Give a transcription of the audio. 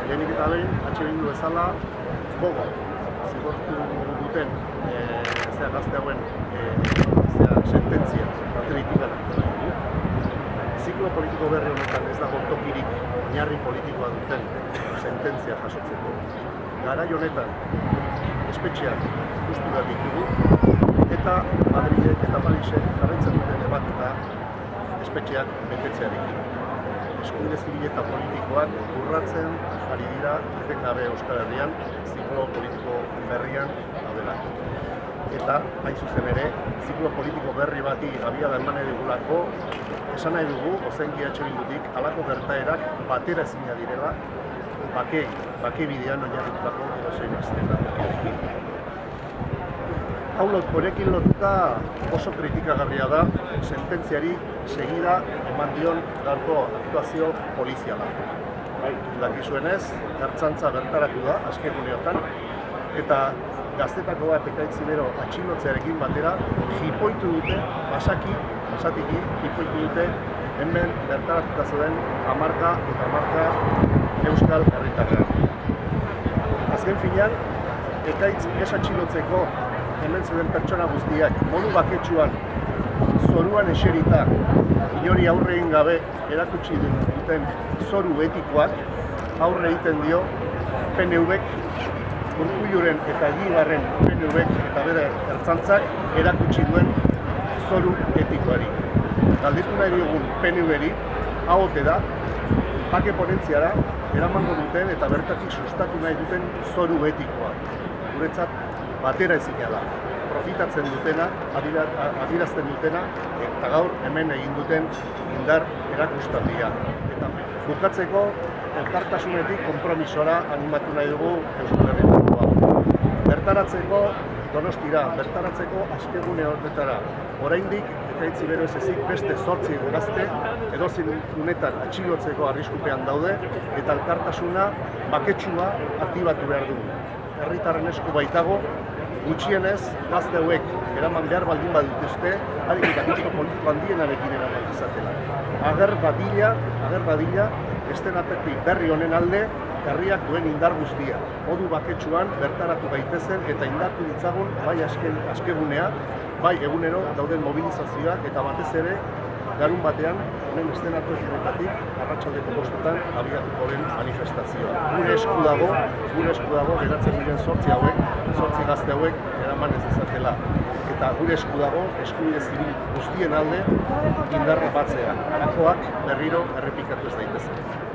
Lehenik eta behin, atxegindu bezala, gogo zigortu duten gazte hauen sententzia kritikak. Ziklo politiko berri honetan ez dago tokirik oinarri politikoa duten sententzia jasotzeko. Garai honetan, espetxeak justu da ditugu eta Madrilek eta Parisek jarraitzen duten debateta espetxeak betetzearekin. Eskubide zibil eta politikoak urratzen ari dira etengabe Euskal Herrian, ziklo politiko berrian daudelako. Eta, hain zuzen ere, ziklo politiko berri bati abiada eman nahi dugulako, esan nahi dugu, ozenki Bildutik, halako gertaerak batera ezina direla, bake bidean oinarritutako edozein aztenarekin. Honekin lotuta oso kritikagarria da sententziari segida eman dion gaurko aktuazio poliziala. Dakizuenez, ertzaintza bertaratu da azken uneotan, eta gaztetako bat ekaitzibero atxilotzearekin batera jipoitu dute, basatiki jipoitu dute hemen bertaratuta zuen hamarka eta hamarka euskal herritarrak. Azken finean, ekaitz ez atxilotzeko hemen zeuden pertsona guztiak modu baketsuan, zoruan eserita, inori aurre egin gabe erakutsi duten zoru etikoak aurre egiten dio PNV-ek, Urkulluren eta Egibarren PNV-ek eta bere ertzaintzak erakutsi duen zoru etikoari. Galdetu nahi diogun PNV-eri, hau ote da, bake ponentziara eramango duten eta bertatik sustatu nahi duten zoru etikoa. Guretzat, batera ezina da. Profitatzen dutena, adierazten dutena, eta gaur hemen egin duten indar erakustaldia. Eta bukatzeko, elkartasunetik konpromisora animatu nahi dugu Euskal Herritarroa. Bertaratzeko Donostira, bertaratzeko Askegune horretara. Oraindik, ekaitzi bero ez ezik beste 8 gazte edozein unetan atxilotzeko arriskupean daude, eta elkartasuna baketsua aktibatu behar dugu. Herritarren esku baitago, gutxienez gazte hauek eraman behar baldin badituzte, harik eta gusto politiko handienarekin eraman izatela. Ager badila, estenateki berri honen alde, herriak duen indar guztia. Modu baketsuan bertaratu gaitezen eta indartu ditzagun bai askegunea, bai egunero dauden mobilizazioak eta batez ere larun batean, honen estenatokietatik, arratsaldeko 5:00 abiatuko den manifestazioa. Gure esku dago geratzen diren 8 gazte hauek eraman ez dezatela. Eta gure esku dago, eskubide zibil guztien alde indarra batzea. Halakoak berriro errepikatu ez daitezen.